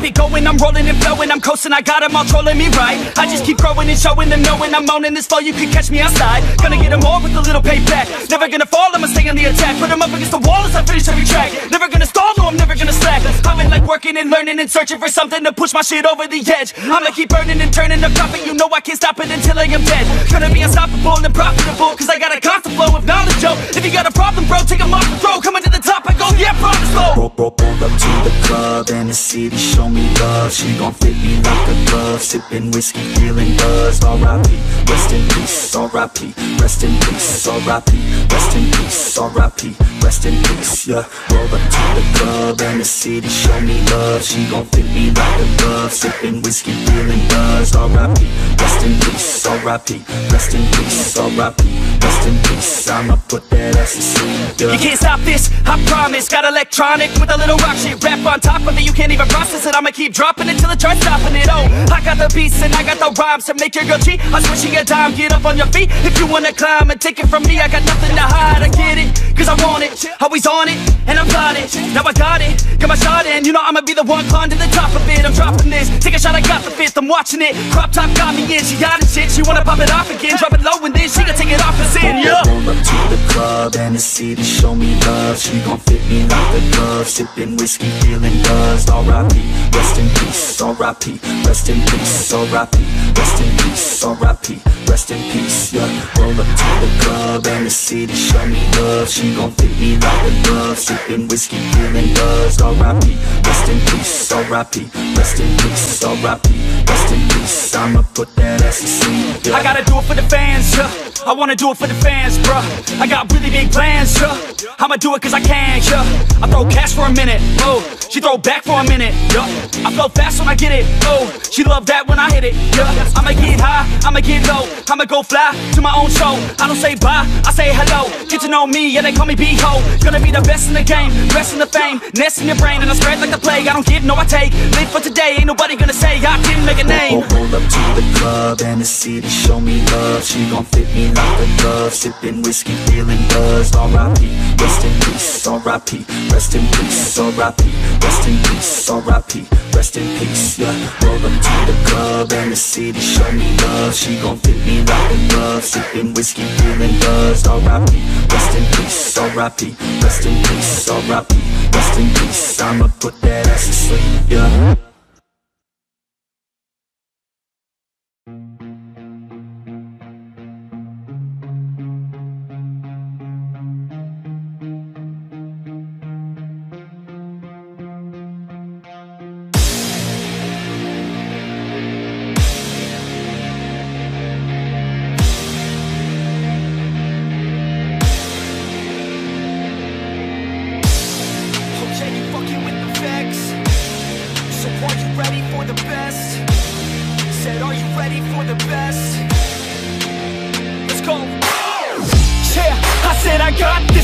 keep it going, I'm rolling and flowing, I'm coasting, I got them all trolling me right. I just keep growing and showing them, knowing I'm owning this flow, you can catch me outside. Gonna get them all with a little payback. Never gonna fall, I'ma stay on the attack. Put them up against the wall as I finish every track. Never gonna stall, no, I'm never gonna slack. I've been like working and learning and searching for something to push my shit over the edge. I'ma keep burning and turning the profit, you know I can't stop it until I am dead. Gonna be unstoppable and profitable, cause I got a constant flow of knowledge, yo. If you got a problem, bro, take them off the throw. Coming to the top, I go, yeah, promise, slow. Roll up to the club and the city show me love. She gon' fit me like a glove, sipping whiskey, feeling buzzed. R.I.P. Rest in peace, R.I.P. Rest in peace, R.I.P. Rest in peace, R.I.P. Rest in peace, yeah. Roll up to the club and the city show me love. She gon' fit me like a glove, sipping whiskey, feeling buzzed. R.I.P. Rest in peace, R.I.P. Rest in peace, R.I.P. Rest in peace, I'ma put that ass to sleep, yeah. You can't stop this, I promise. Got electronic with a little rock shit rap on top of it. You can't even process it, I'ma keep dropping it till it starts stopping it. Oh, I got the beats and I got the rhymes to make your girl cheat. I'm switching a dime, get up on your feet if you wanna climb and take it from me. I got nothing to hide, I get it, cause I want it. Always on it, and I'm blinded. Now I got it, got my shot in. You know I'ma be the one climb to the top of it. I'm dropping this, take a shot, I got the fifth. I'm watching it, crop top got me in. She got it shit, she wanna pop it off again. Drop it low and then she gon' take it off and sin, yeah. Roll up to the club and the city show me love. She gon' fit me like a glove, sipping whiskey, feeling buzzed. R.I.P. Rest in peace, R.I.P. Rest in peace, R.I.P. Rest in peace, R.I.P. Rest in peace, yeah. Roll up to the club and the city show me love. She gon' fit me like a glove, sipping whiskey, feeling buzzed. R.I.P. Rest in peace, R.I.P. Rest in peace, R.I.P. Rest in peace, I'ma put that ass to sleep, yeah. I gotta do it for the fans, yeah. I wanna do it for the fans, bruh. I got really big plans, yeah. I'ma do it cause I can, yeah. I throw cash for a minute, oh. She throw back for a minute, yeah. I flow fast when I get it, oh. She love that when I hit it, yeah. I'ma get high, I'ma get low. I'ma go fly to my own show. I don't say bye, I say hello. Get to know me, yeah, they call me B-Ho. Gonna be the best in the game, rest in the fame, nest in your brain, and I spread like the plague. I don't give, no I take, live for today. Ain't nobody gonna say I didn't make a name. Roll up to the club and the city show me love. She gon' fit me like a glove, sipping whiskey, feeling buzzed. R.I.P. Rest in peace, R.I.P. Rest in peace, R.I.P. Rest in peace, R.I.P. Rest in peace, yeah. Roll up to the club and the city show me love. She gon' fit me like a glove, sipping whiskey, feeling buzzed. R.I.P. Rest in peace, R.I.P. Rest in peace, R.I.P. Rest in peace, I'ma put that ass to sleep, yeah.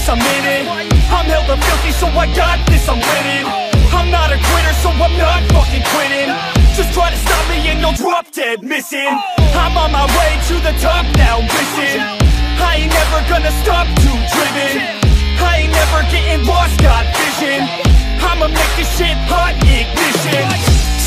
I'm in it. I'm hella filthy, so I got this, I'm winning. I'm not a quitter, so I'm not fucking quitting. Just try to stop me and you'll drop dead missing. I'm on my way to the top now, listen. I ain't never gonna stop, too driven. I ain't never getting lost, got vision. I'ma make this shit hot, ignition.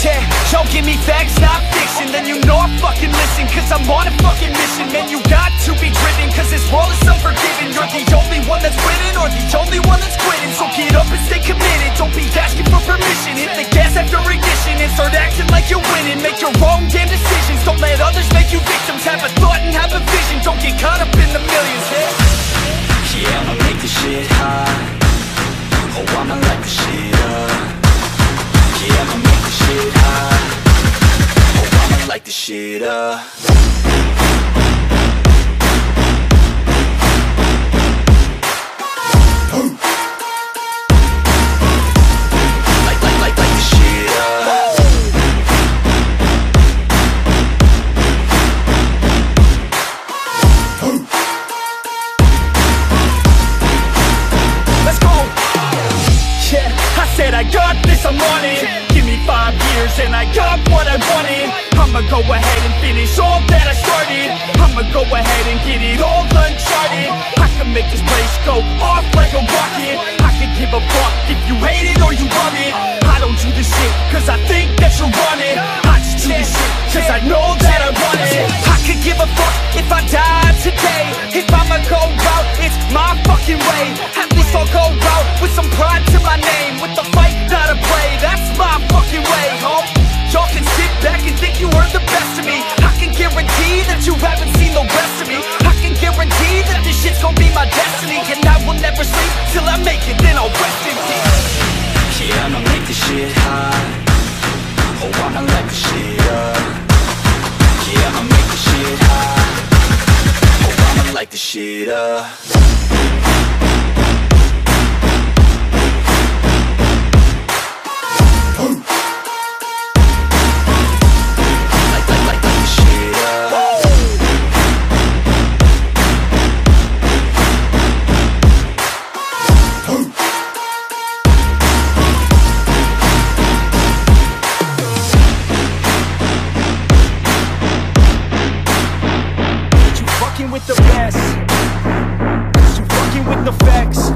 Yeah, y'all give me facts, not fiction. Then you know I fucking listen, cause I'm on a fucking mission. Man, you got to be driven, cause this world is unforgiving. You're the only one that's winning, or the only one that's quitting. So get up and stay committed, don't be asking for permission. Hit the gas after ignition and start acting like you're winning. Make your own damn decisions, don't let others make you victims. Have a thought and have a vision, don't get caught up in the millions, yeah, I'ma make this shit hot. Oh, I'ma light this shit up. Yeah, I'ma make this shit hot. Oh, I'ma light this shit up. Light this shit up. Let's go. Yeah, I said I got this, I'm on it. Give me 5 years and I got what I wanted. I'ma go ahead and finish all that I started. I'ma go ahead and get it all uncharted. I can make this place go off like a rocket. I can give a fuck if you hate it or you love it. I don't do this shit cause I think that you were the best of me. I can guarantee that you haven't seen the rest of me. I can guarantee that this shit's gonna be my destiny. And I will never sleep till I make it, then I'll rest in peace. Yeah, I'ma make this shit hot. Oh, I'ma light this shit up. Yeah, I'ma make this shit hot. Oh, I'ma light this shit up. With the best, you fucking with the facts.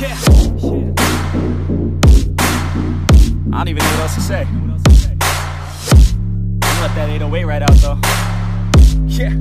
Yeah. I don't even know what else to say. I'm let that 808 right out though. Yeah.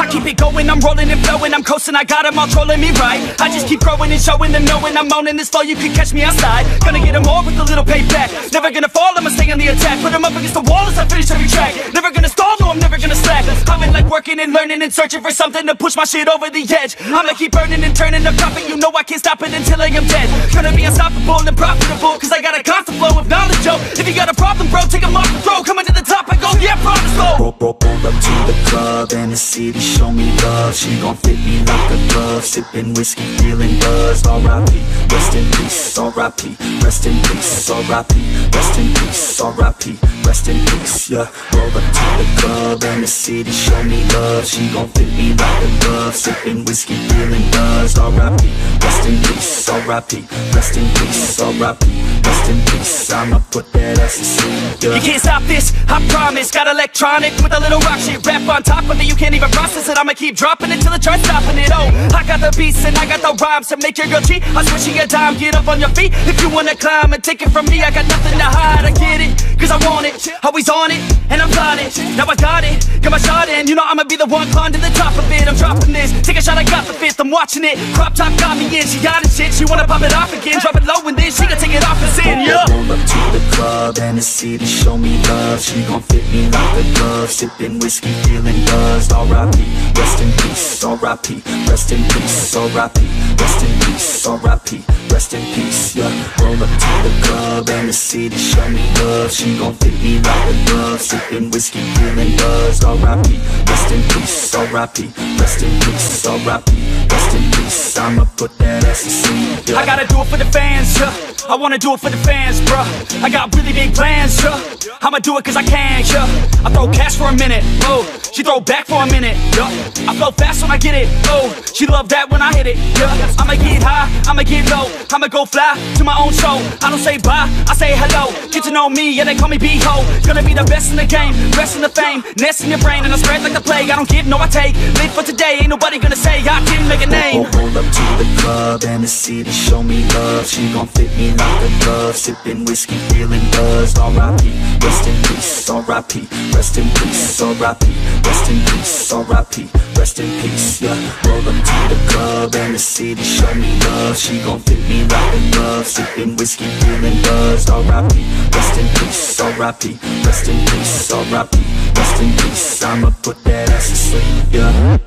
Keep it going, I'm rolling and flowing, I'm coasting, I got them all trolling me right. I just keep growing and showing them, knowing I'm owning this flow, you can catch me outside. Gonna get them all with a little payback. Never gonna fall, I'ma stay on the attack. Put them up against the wall as I finish every track. Never gonna stall, no, I'm never gonna slack. I've been like working and learning and searching for something to push my shit over the edge. I'ma keep burning and turning up profit, you know I can't stop it until I am dead. Gonna be unstoppable and profitable, cause I got a constant flow of knowledge, yo. If you got a problem, bro, take them off the throw. Coming to the top, I go, yeah, promise, slow. Roll up to the club and the city show me love. She gon' fit me like a glove. Sippin' whiskey, feeling buzzed. R.I.P. Rest in peace. R.I.P. Rest in peace. R.I.P. Rest in peace. R.I.P. Rest in peace. Yeah. Roll up to the club and the city show me love. She gon' fit me like a glove. Sippin' whiskey, feeling buzzed. R.I.P. Rest in peace. R.I.P. Rest in peace. R.I.P. Rest in peace. I'ma put that ass to sleep. Yeah. You can't stop this, I promise. Got electronic with a little rock shit. Rap on top of it, you can't even process it. I'ma keep dropping it till it tries stopping it. Oh, I got the beats and I got the rhymes to make your girl cheat. I'm switching a dime, get up on your feet if you wanna climb and take it from me. I got nothing to hide, I get it, cause I want it. Always on it, and I'm plotting. Now I got it, got my shot in. You know I'ma be the one climb to the top of it. I'm dropping this, take a shot, I got the fifth. I'm watching it, crop top got me in. She got it shit, she wanna pop it off again. Drop it low and then she gon' take it off and sin, yeah. Roll up to the club and the city show me love. She gon' fit me like a glove. Sippin' whiskey, feeling buzzed. R.I.P. Rest in peace. R.I.P. Rest in peace. R.I.P. Rest in peace. R.I.P. Rest in peace. Yeah. Roll up to the club and the city show me love. She gon' fit me like a glove. Sippin' whiskey, feeling buzzed. R.I.P. Rest in peace. R.I.P. Rest in peace. R.I.P. Rest in peace. I'ma put that ass to sleep. Yeah. I gotta do it for the fans, yeah. I wanna do it for the fans, bruh. I got really big plans, yeah. I'ma do it cause I can, yeah. I throw cash for a minute, oh. She throw back for a minute, yeah. I flow fast when I get it, oh. She love that when I hit it, yeah. I'ma get high, I'ma get low. I'ma go fly to my own show. I don't say bye, I say hello. Get to know me, yeah, they call me B-Ho. Gonna be the best in the game, rest in the fame. Nest in your brain and I spread like the plague. I don't give, no I take. Live for today, ain't nobody gonna say I didn't make a name. Roll up to the club and the city show me love. She gon' fit me like a glove. Sippin' whiskey, feeling buzzed. R.I.P. Rest in peace. R.I.P. Rest in peace. R.I.P. Rest in peace. R.I.P. Rest in peace. Yeah. Roll up to the club and the city show me love. She gon' fit me like a glove. Sippin' whiskey, feeling buzzed. R.I.P. Rest in peace. R.I.P. Rest in peace. R.I.P. Rest in peace. I'ma put that ass to sleep. Yeah.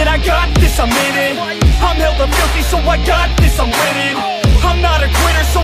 I got this, I'm in it. I'm hella filthy, so I got this, I'm winning. I'm not a quitter, so